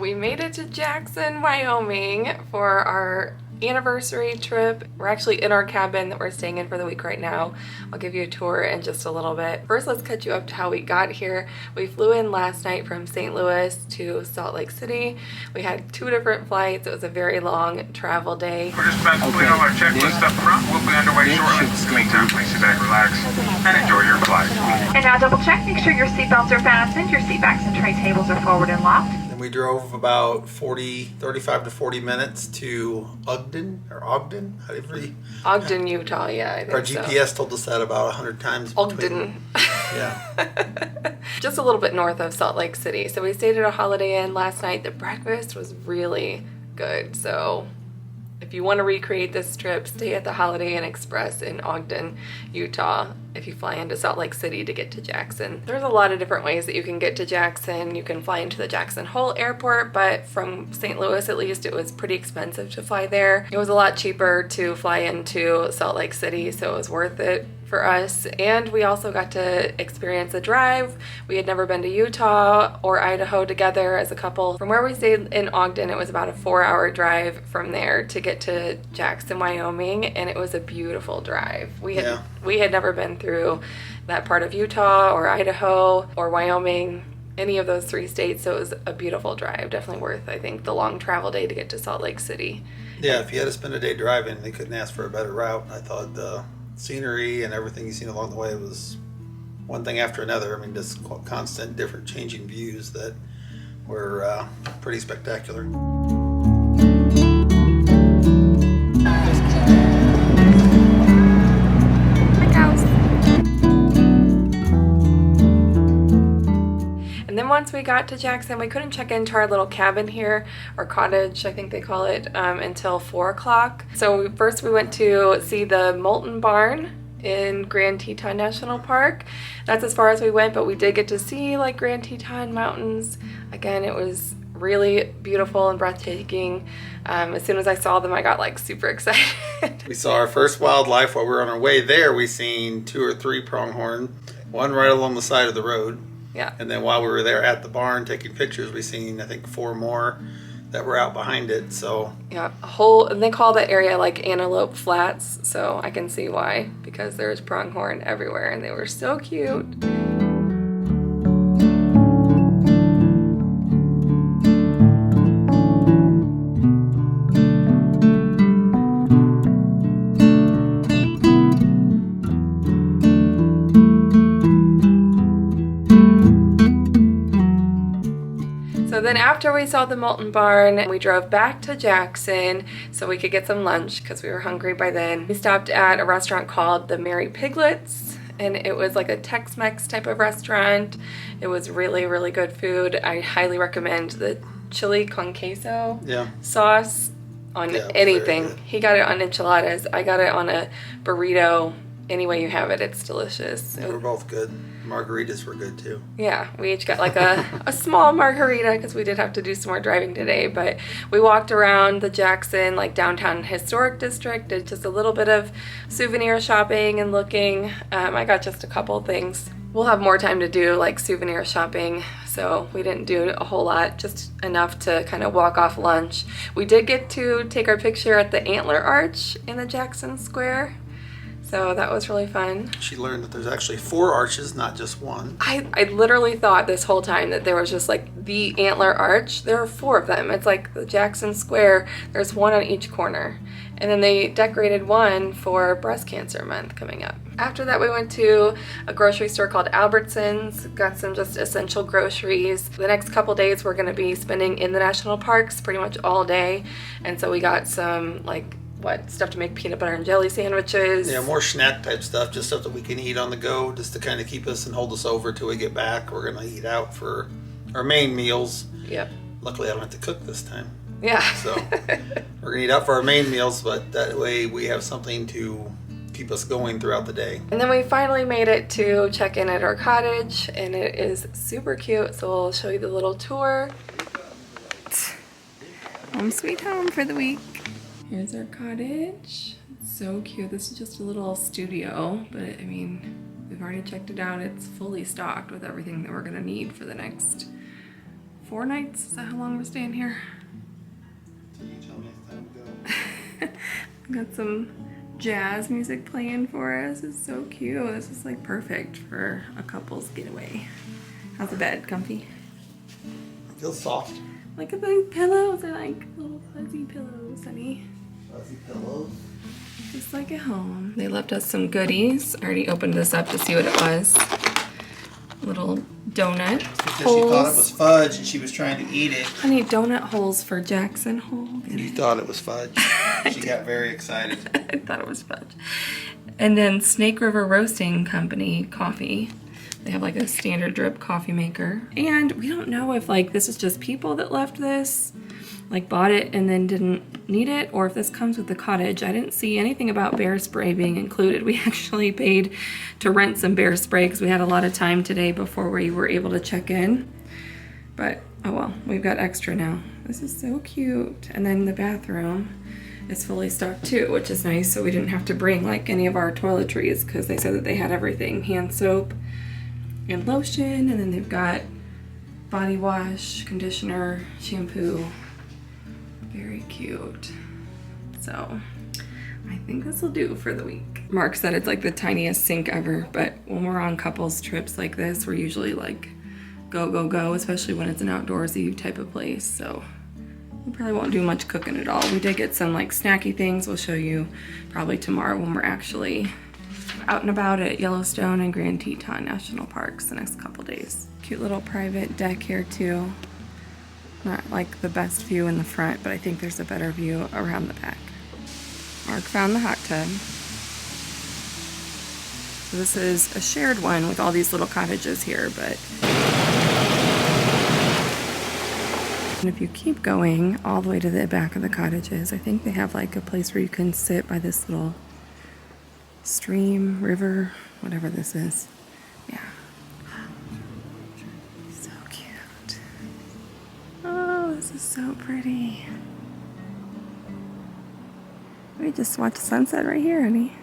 We made it to Jackson, Wyoming for our anniversary trip. We're actually in our cabin that we're staying in for the week right now. I'll give you a tour in just a little bit. First, let's catch you up to how we got here. We flew in last night from St. Louis to Salt Lake City. We had 2 different flights. It was a very long travel day. We're just about to complete all our checklist up front. We'll be underway shortly. In the meantime, please sit back, relax, and enjoy your flight. And now double check, make sure your seatbelts are fastened, your seat backs and tray tables are forward and locked. And we drove about 35 to 40 minutes to Ogden, however you... Ogden, Utah, yeah, I think Our GPS so. told us that about 100 times. Ogden. Yeah. Just a little bit north of Salt Lake City. So we stayed at a Holiday Inn last night. The breakfast was really good. So if you want to recreate this trip, stay at the Holiday Inn Express in Ogden, Utah, if you fly into Salt Lake City to get to Jackson. There's a lot of different ways that you can get to Jackson. You can fly into the Jackson Hole Airport, but from St. Louis at least, it was pretty expensive to fly there. It was a lot cheaper to fly into Salt Lake City, so it was worth it for us. And we also got to experience a drive. We had never been to Utah or Idaho together as a couple. From where we stayed in Ogden, it was about a 4-hour drive from there to get to Jackson, Wyoming, and it was a beautiful drive. We had never been through that part of Utah or Idaho or Wyoming, any of those 3 states, so it was a beautiful drive. Definitely worth, I think, the long travel day to get to Salt Lake City. Yeah, if you had to spend a day driving, they couldn't ask for a better route. I thought the scenery and everything you've seen along the way was one thing after another. I mean, just constant different changing views that were pretty spectacular. And then once we got to Jackson, we couldn't check into our little cabin here, or cottage, I think they call it, until 4 o'clock. So first we went to see the Molten Barn in Grand Teton National Park. That's as far as we went, but we did get to see like Grand Teton Mountains. Again, it was really beautiful and breathtaking. As soon as I saw them, I got like super excited. We saw our first wildlife while we were on our way there. We seen 2 or 3 pronghorn, one right along the side of the road. Yeah. And then while we were there at the barn taking pictures, we seen, I think, 4 more that were out behind it. So yeah, and they call that area like Antelope Flats, so I can see why, because there's pronghorn everywhere and they were so cute. So then after we saw the Molten Barn, we drove back to Jackson so we could get some lunch because we were hungry by then. We stopped at a restaurant called the Merry Piglets, and it was like a Tex-Mex type of restaurant. It was really, really good food. I highly recommend the chili con queso sauce on anything. He got it on enchiladas. I got it on a burrito. Any way you have it, it's delicious. They were both good. Margaritas were good too. Yeah, we each got like a small margarita because we did have to do some more driving today, but we walked around the Jackson like downtown historic district, did just a little bit of souvenir shopping and looking. I got just a couple things. We'll have more time to do like souvenir shopping, so we didn't do a whole lot, just enough to kind of walk off lunch. We did get to take our picture at the Antler Arch in the Jackson Square. So that was really fun. She learned that there's actually 4 arches, not just 1. I literally thought this whole time that there was just like the Antler Arch. There are 4 of them. It's like the Jackson Square. There's 1 on each corner. And then they decorated 1 for Breast Cancer Month coming up. After that, we went to a grocery store called Albertsons, got some just essential groceries. The next couple days we're going to be spending in the national parks pretty much all day. And so we got some like stuff to make peanut butter and jelly sandwiches. Yeah, more snack type stuff, just stuff that we can eat on the go, just to kind of keep us and hold us over till we get back. We're going to eat out for our main meals. Yep. Luckily, I don't have to cook this time. Yeah. So we're going to eat out for our main meals, but that way we have something to keep us going throughout the day. And then we finally made it to check in at our cottage, and it is super cute, so we'll show you the little tour. Home sweet home for the week. Here's our cottage. It's so cute. This is just a little studio, but I mean, we've already checked it out. It's fully stocked with everything that we're gonna need for the next 4 nights? Is that how long we're staying here? Got some jazz music playing for us. It's so cute. This is like perfect for a couple's getaway. How's the bed? Comfy? It feels soft. Look at the pillows. I like little fuzzy pillows, honey. Fuzzy pillows. Just like at home. They left us some goodies. I already opened this up to see what it was. Little donut Because holes. she thought it was fudge and she was trying to eat it. Honey, donut holes for Jackson Hole. You thought it was fudge. She got very excited. I thought it was fudge. And then Snake River Roasting Company coffee. They have like a standard drip coffee maker. And we don't know if like this is just people that left this, like bought it and then didn't need it, or if this comes with the cottage. I didn't see anything about bear spray being included. We actually paid to rent some bear spray because we had a lot of time today before we were able to check in. But oh well, we've got extra now. This is so cute. And then the bathroom is fully stocked too, which is nice. So we didn't have to bring like any of our toiletries because they said that they had everything. Hand soap and lotion, and then they've got body wash, conditioner, shampoo. Very cute. So I think this will do for the week. Mark said it's like the tiniest sink ever, but when we're on couples trips like this, we're usually like go, go, go, especially when it's an outdoorsy type of place. So we probably won't do much cooking at all. We did get some like snacky things. We'll show you probably tomorrow when we're actually out and about at Yellowstone and Grand Teton National Parks the next couple days. Cute little private deck here too. Not like the best view in the front, but I think there's a better view around the back. Mark found the hot tub. So this is a shared one with all these little cottages here, but and if you keep going all the way to the back of the cottages, I think they have like a place where you can sit by this little stream, river, whatever this is. Yeah. So cute. Oh, this is so pretty. We just watch the sunset right here, honey.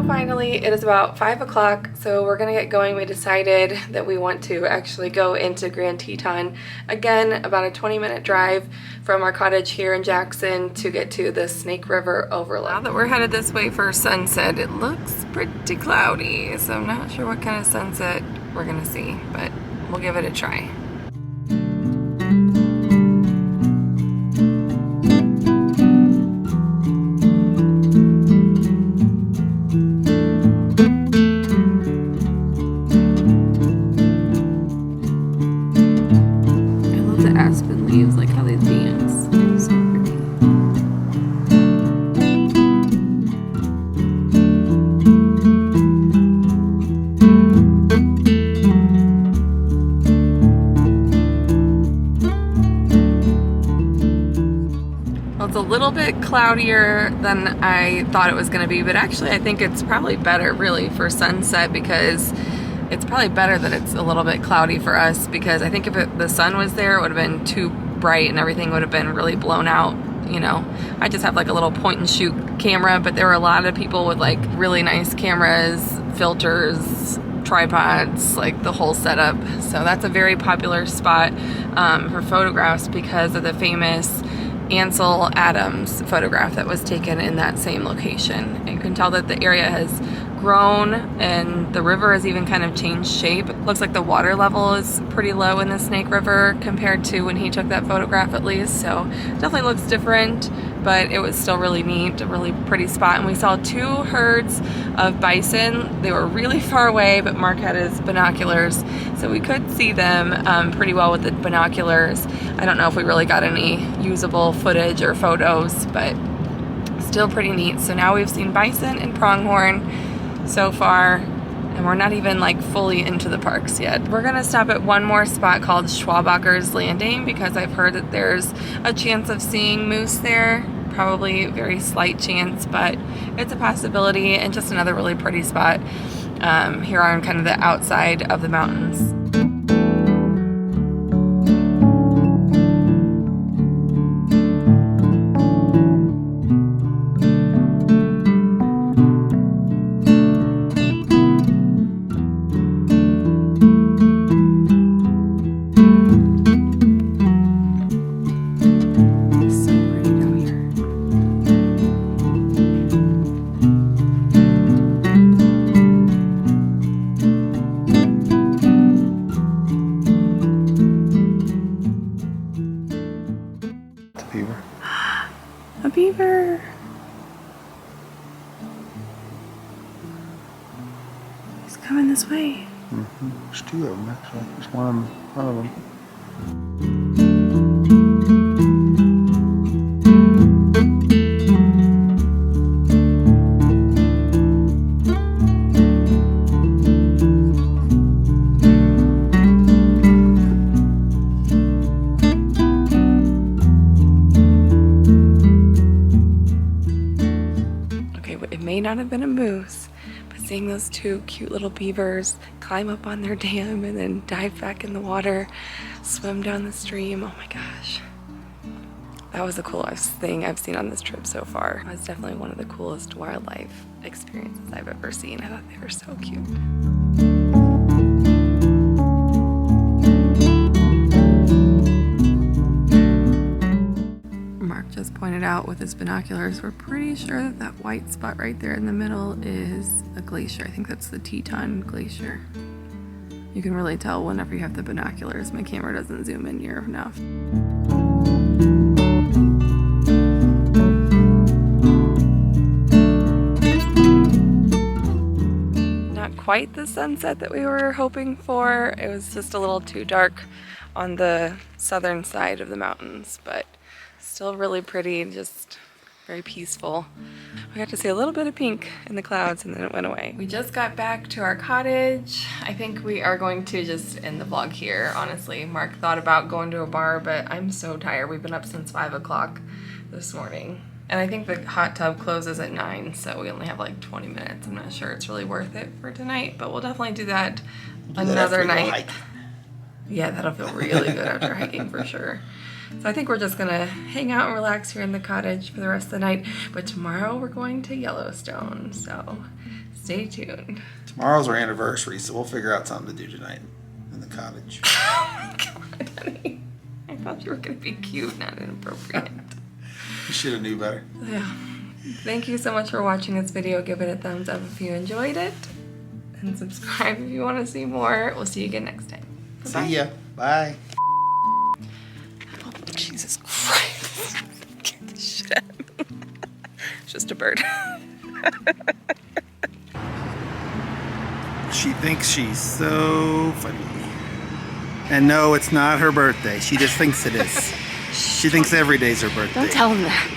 Finally, it is about 5 o'clock, so we're gonna get going. We decided that we want to actually go into Grand Teton. Again, about a 20-minute drive from our cottage here in Jackson to get to the Snake River overlook. Now that we're headed this way for sunset, it looks pretty cloudy, so I'm not sure what kind of sunset we're gonna see, but we'll give it a try. Cloudier than I thought it was going to be, but actually I think it's probably better really for sunset, because it's probably better that it's a little bit cloudy for us, because I think if the sun was there, it would have been too bright and everything would have been really blown out. You know, I just have like a little point and shoot camera, but there were a lot of people with like really nice cameras, filters, tripods, like the whole setup. So that's a very popular spot for photographs because of the famous Ansel Adams photograph that was taken in that same location. You can tell that the area has grown and the river has even kind of changed shape. It looks like the water level is pretty low in the Snake River compared to when he took that photograph, at least. So it definitely looks different, but it was still really neat, a really pretty spot. And we saw 2 herds of bison. They were really far away, but Mark had his binoculars, so we could see them pretty well with the binoculars. I don't know if we really got any usable footage or photos, but still pretty neat. So now we've seen bison and pronghorn so far, and we're not even like fully into the parks yet. We're gonna stop at one more spot called Schwabacher's Landing because I've heard that there's a chance of seeing moose there. Probably a very slight chance, but it's a possibility, and just another really pretty spot here on kind of the outside of the mountains. He's coming this way. There's two of them actually. There's one in front of them. It may not have been a moose, but seeing those two cute little beavers climb up on their dam and then dive back in the water, swim down the stream, oh my gosh. That was the coolest thing I've seen on this trip so far. It was definitely one of the coolest wildlife experiences I've ever seen. I thought they were so cute. Mark just pointed out with his binoculars, we're pretty sure that that white spot right there in the middle is a glacier. I think that's the Teton Glacier. You can really tell whenever you have the binoculars. My camera doesn't zoom in near enough. Not quite the sunset that we were hoping for. It was just a little too dark on the southern side of the mountains, but still really pretty, just very peaceful. We got to see a little bit of pink in the clouds and then it went away. We just got back to our cottage. I think we are going to just end the vlog here, honestly. Mark thought about going to a bar, but I'm so tired. We've been up since 5 o'clock this morning. And I think the hot tub closes at 9, so we only have like 20 minutes. I'm not sure it's really worth it for tonight, but we'll definitely do that another night. Yeah, that'll feel really good after hiking for sure. So I think we're just gonna hang out and relax here in the cottage for the rest of the night. But tomorrow we're going to Yellowstone, so stay tuned. Tomorrow's our anniversary, so we'll figure out something to do tonight in the cottage. Oh my god, honey. I thought you were gonna be cute, not inappropriate. You should have knew better. Yeah. Thank you so much for watching this video. Give it a thumbs up if you enjoyed it. And subscribe if you want to see more. We'll see you again next time. Bye-bye. See ya. Bye. Jesus Christ. Get the shit out of me. It's just a bird. She thinks she's so funny. And no, it's not her birthday. She just thinks it is. She thinks every day's her birthday. Don't tell him that.